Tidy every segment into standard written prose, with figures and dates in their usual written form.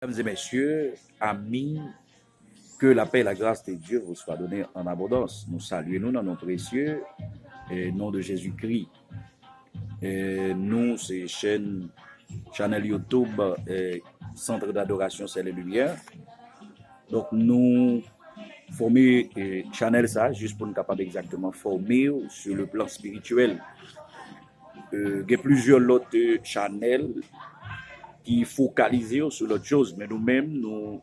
Mesdames et messieurs, amis, que la paix et la grâce de Dieu vous soient données en abondance. Nous saluons dans nos précieux nom de Jésus-Christ. Nous, c'est channel YouTube, Centre d'adoration C'est les Lumières. Donc, nous formons channel ça, juste pour nous capables exactement former sur le plan spirituel. Il y a plusieurs autres channels qui focalisent sur l'autre chose, mais nous-mêmes, nous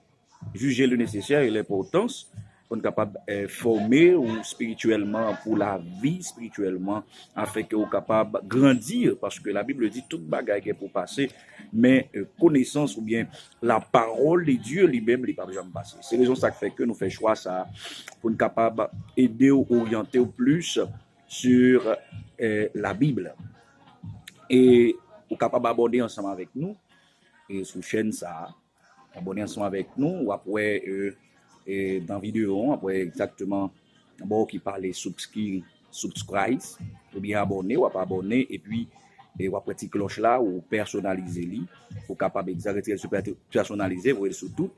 juger le nécessaire et l'importance pour être capable de former ou spirituellement pour la vie spirituellement afin que vous capable de grandir parce que la Bible dit toute bagaille qui est pour passer mais connaissance ou bien la parole de Dieu lui-même n'est pas jamais passer. C'est raison ça qui fait que nous faisons choix ça pour être capable d'aider ou orienter au plus sur la Bible et vous capable d'aborder ensemble avec nous et sous chaîne ça abonner ensemble avec nous ou après dans la vidéo après exactement bon qui parle subscribe ou bien abonner ou pas abonner et puis et après petite cloche là ou personnaliser li pour capable exactement personnaliser vous sur tout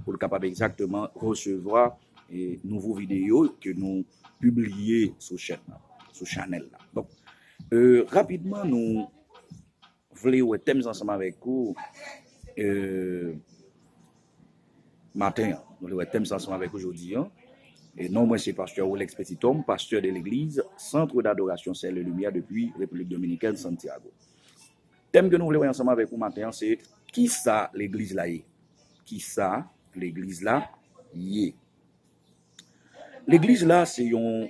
pour capable exactement recevoir nouveaux vidéos que nous publier sur channel là. Donc rapidement nous voulons thèmes ensemble avec vous matin, nous le thème ensemble avec aujourd'hui. Et non, moi c'est pasteur Olex Petit-Homme, pasteur de l'église, Centre d'adoration C'est les Lumières depuis République Dominicaine, Santiago. Thème que nous voulons ensemble avec vous matin, c'est qui ça l'église là est? Qui ça l'église là est? L'église là, c'est une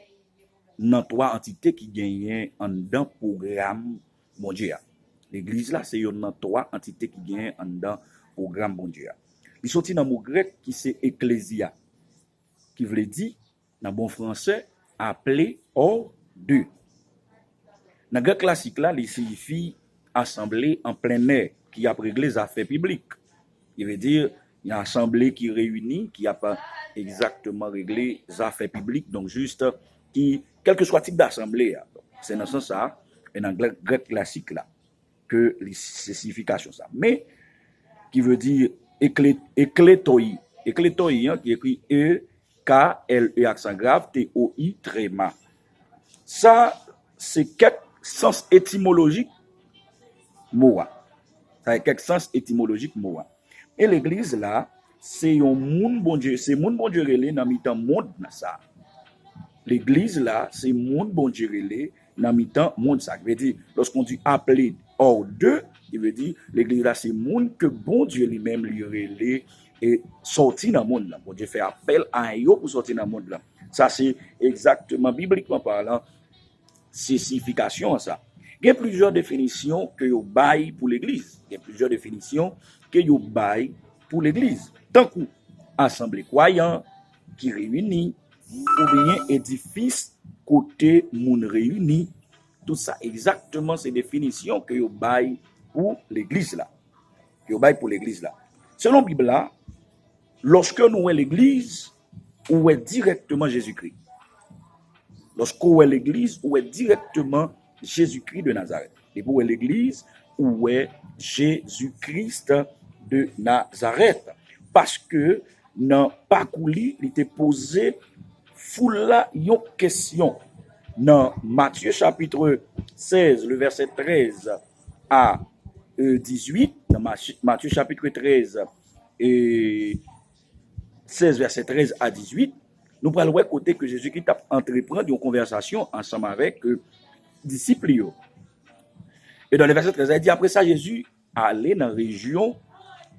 trois entités qui gagnent en dans programme bon Dieu. L'église là, c'est une trois entités qui gagnent en dans programme bon Dieu. Il sorti dans le mot grec qui c'est ecclésia, qui veut dire, dans bon français, appelé hors d'eux. Dans le grec classique là, il signifie assemblée en plein air, qui a réglé les affaires publiques. Il veut dire, il y a une assemblée qui réunit, qui n'a pas exactement réglé les affaires publiques, donc juste, qui, quel que soit le type d'assemblée, c'est dans ce sens ça, et dans le grec classique là, que c'est signification ça. Mais, qui veut dire, Ekletoi, qui écrit E-K-L-E accent grave, T-O-I, tréma. Ça, c'est quelques sens étymologiques, moa. Ça a quelques sens étymologiques, moa. Et l'église là, c'est un monde bon Dieu, c'est monde bon Dieu relé dans mi-temps monde ça. L'église là, c'est monde bon Dieu relé dans mi-temps monde ça. Ça veut dire, lorsqu'on dit appelé hors d'eux, il veut dire, l'église là, c'est monde que bon Dieu lui-même lui relève et sorti dans le monde là. Bon Dieu fait appel à eux pour sortir dans le monde là. Ça, c'est exactement, bibliquement parlant, c'est signification ça. Il y a plusieurs définitions que vous bail pour l'église. Il y a plusieurs définitions que vous bail pour l'église. Tant que assemblée croyant qui réunit, ou bien édifice côté moun réuni. Tout ça, exactement, ces définitions que vous bail pour l'église là. Que vous bail pour l'église là. Selon la Bible là, lorsque nous voyons l'église, où est directement Jésus-Christ. Lorsque vous voyez l'église, où est directement Jésus-Christ de Nazareth. Et pour l'église, où est Jésus-Christ de Nazareth. Parce que dans parcours, il était posé foule une question. Dans Matthieu chapitre 16, le verset 13 à 18, dans Matthieu chapitre 13 et 16, verset 13 à 18, nous parlons côté que Jésus-Christ a entrepris une conversation ensemble avec disciples. Et dans le verset 13, il dit, après ça, Jésus allait dans la région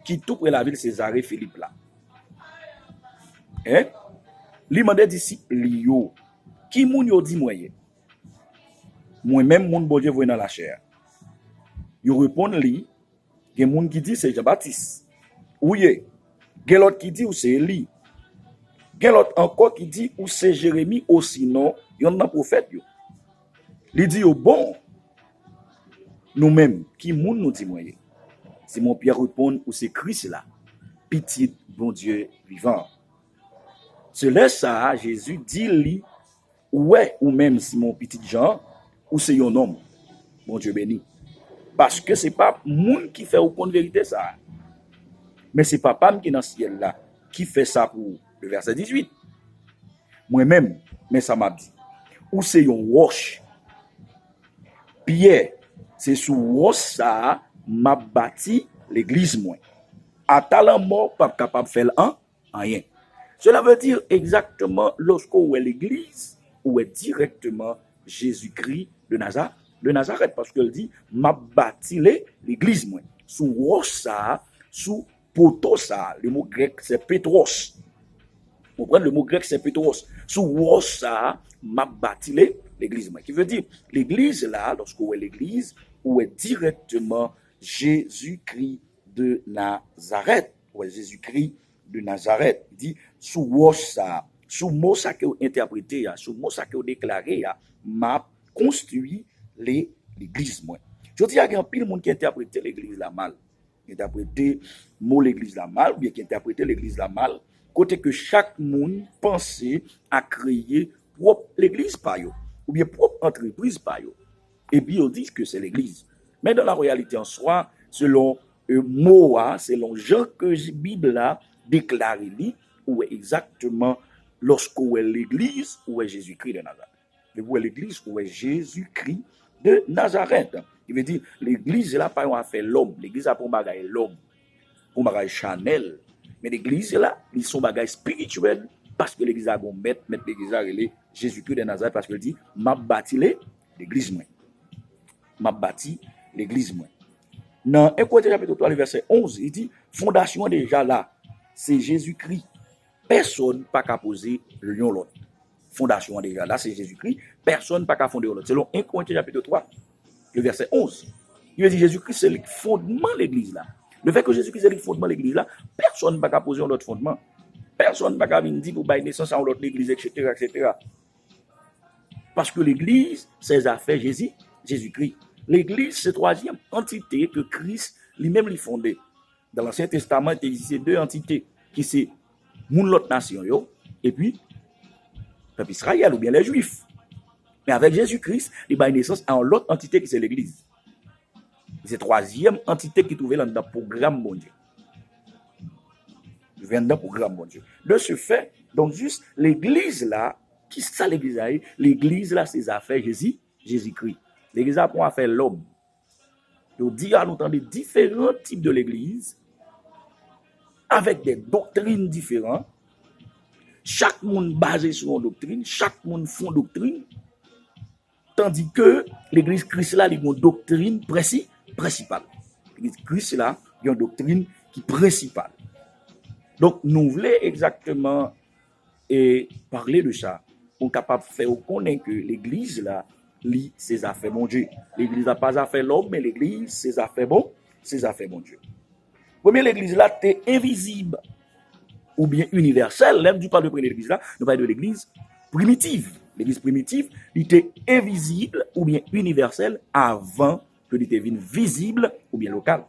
qui tout près la ville Césarée Philippe là. Hein? Li mande disciples yo, qui moun yo dit moyen? Moi-même, moun bon Dieu voye dans la chair. Yo répond li, gen moun qui dit c'est Jean-Baptiste. Ouye, gen l'autre qui dit ou c'est Élie. Gen l'autre encore qui dit ou c'est Jérémie ou sinon, yon nan prophète yo. Li dit yo bon, nous-mêmes, qui moun nous dit moyen? Simon Pierre répond ou c'est Christ là, petit bon Dieu vivant. C'est ça, Jésus dit lui, ouais, ou même Simon petit Jean, ou c'est un homme, bon Dieu béni. Parce que c'est pas monde qui fait aucune vérité ça. Mais c'est papa qui est dans le ciel là, qui fait ça pour le verset 18. Moi-même, mais ça m'a dit, ou c'est une roche, pierre, c'est sous roche ça, m'a bâti l'église moi. À talent mort, pas capable de faire rien. Cela veut dire exactement lorsqu'on est l'église, ou est directement Jésus-Christ de Nazareth, parce qu'elle dit, m'a bâti l'église moi. Sous roche ça, sous poteau ça, le mot grec c'est Petros. Vous comprenez, le mot grec c'est Petros. Sous roche ça, m'a bâti l'église moi. Qui veut dire, l'église là, lorsqu'on est l'église, ou est directement Jésus-Christ de Nazareth. Ouais, Jésus-Christ de Nazareth. Il dit, sous roche ça, sous mot ça que vous interprétez, sous mot ça que vous déclarez, m'a construit l'église moi. Je dis, il y a un pile monde qui interprète l'église la mal. Qui interprète mot l'église la mal, ou bien qui interprète l'église la mal, côté que chaque monde pensait à créer propre l'église par yo, ou bien propre entreprise par yo. Et puis on dit que c'est l'église. Mais dans la réalité en soi, selon Moa, selon Jean que la Bible a déclaré, où est exactement lorsqu'on est l'église, où est Jésus-Christ de Nazareth. Et où est l'église, où est Jésus-Christ de Nazareth. Il veut dire, l'église là, pas on fait l'homme. L'église a pour bagaille l'homme, pour bagaille Chanel. Mais l'église là, ils sont bagaille spirituel, parce que l'église a bon mettre l'église a Jésus-Christ de Nazareth, parce qu'il dit, m'a bâti l'église moi. M'a bâti l'église moi. Dans 1 Corinthiens chapitre 3, le verset 11, il dit, fondation déjà là, c'est Jésus-Christ. Personne pas qu'à poser l'un l'autre. Fondation déjà là, c'est Jésus-Christ. Personne pas qu'à fonder l'autre. Selon 1 Corinthiens chapitre 3, le verset 11, il dit Jésus-Christ c'est le fondement de l'église là. Le fait que Jésus-Christ c'est le fondement de l'église là, personne pas qu'à poser l'autre fondement. Personne pas qu'à venir dire pour bailler naissance à l'autre l'église, etc. Parce que l'église, c'est affaires Jésus-Christ. L'église, c'est la troisième entité que Christ lui-même lui fondé. Dans l'Ancien Testament, il existait deux entités qui c'est moun l'autre nation yo, et puis peuple Israël ou bien les Juifs. Mais avec Jésus-Christ, il y a une naissance à l'autre entité qui c'est l'église. C'est la troisième entité qui trouvait dans le programme bon Dieu. Je viens dans le programme bon Dieu. De ce fait, donc juste l'église là, qui c'est ça l'église là? L'église là, c'est affaires Jésus-Christ. L'église a pour affaire l'homme. Donc, dit à nous entendre différents types de l'église, avec des doctrines différentes. Chaque monde basé sur une doctrine, chaque monde font doctrine, tandis que l'église Christ là, il y a une doctrine principale. L'église Christ là, il y a une doctrine qui est principale. Donc, nous voulons exactement parler de ça, pour capable de faire connaître que l'église là, ses affaires bon Dieu. L'église n'a pas affaire l'homme, mais l'église, ses affaires bon Dieu. Premier, l'église là, t'es invisible ou bien universelle. Là, du parle de l'église là, nous parlons de l'église primitive. L'église primitive, il était invisible ou bien universelle avant que il devienne visible ou bien local.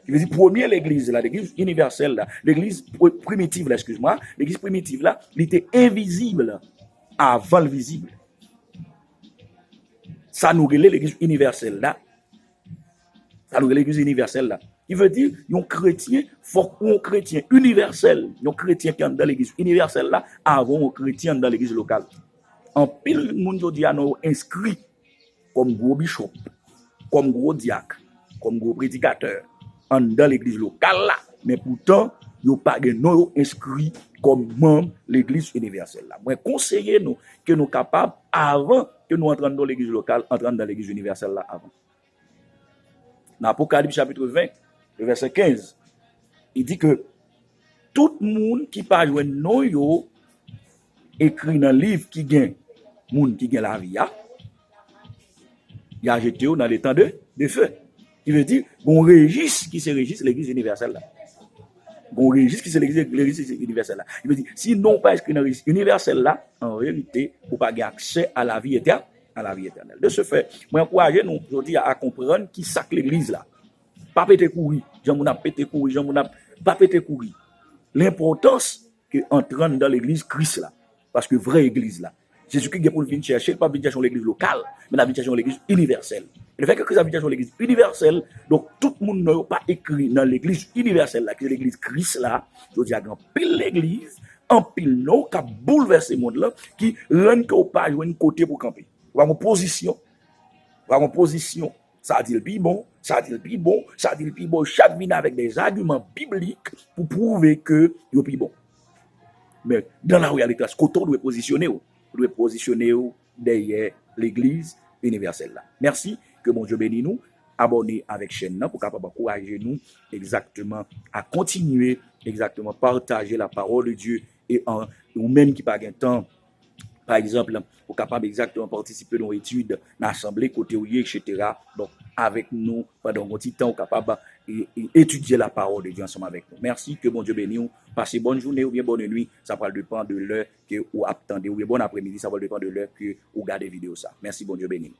Je veux dire, premier, l'église là, l'église universelle là, l'église primitive là, excuse-moi, l'église primitive là, il était invisible avant le visible. Ça nous relève l'église universelle là. Ça nous relève l'église universelle là. Il veut dire, un chrétien, faut un chrétien universel, un chrétien qui est dans l'église universelle là, avant un chrétien dans l'église locale. En pile, le monde dit à nous inscrit comme gros bishop, comme gros diacre, comme gros prédicateur, dans l'église locale là. Mais pourtant, il n'y a pas de nom inscrit comme membre de l'église universelle. Moi, conseillez nous que nous sommes capables, avant que nous entrions dans l'église locale, entrons dans l'église universelle là avant. Dans Apocalypse chapitre 20, le verset 15, il dit que tout le monde qui parle de nom écrit dans le livre qui gagne, monde qui gagne la vie, il a jeté dans les temps de feu. Il veut dire, bon registre qui se registre l'église universelle là. Bon registre qui c'est l'église universelle là. Il veut dire, si non pas inscrit dans l'église universelle là, en réalité, vous n'avez pas accès à la vie éternelle. De ce fait, moi encourage nous aujourd'hui à comprendre qui sac l'église là. Pas péter courir, j'en mon a pété courir, j'en mon a pas péter courir. L'importance que entrant dans l'église Christ là, parce que vraie église là, Jésus-Christ est pour venir chercher, pas venir chercher l'église locale, mais la venir chercher l'église universelle. Et le fait que Christ a venir chercher l'église universelle, donc tout le monde n'a pas écrit dans l'église universelle, là, qui est l'église Christ là, je dis à grand pile l'église, en pile non, qui a bouleversé le monde là, qui rend qu'on pas jouer un côté pour camper. Voilà mon position. Voilà mon position. Ça dit le plus bon, ça dit le plus bon, ça dit le plus bon. Chaque vient avec des arguments bibliques pour prouver que il est plus bon. Mais dans la réalité, ce qu'on doit positionner, derrière l'église universelle là. Merci, que bon Dieu bénisse nous. Abonnez avec chaîne pour capable encourager nous exactement à continuer exactement partager la parole de Dieu et ou même qui pas gain temps. Par exemple, pour capable exactement participer dans l'étude, dans l'assemblée, côté où etc. Donc, avec nous, pendant un petit temps, capable étudier la parole de Dieu ensemble avec nous. Merci, que bon Dieu bénisse vous. Passez bonne journée ou bien bonne nuit. Ça va dépendre de l'heure que vous attendez ou bien bon après-midi. Ça va dépendre de l'heure que vous regardez vidéo ça. Merci, bon Dieu bénisse.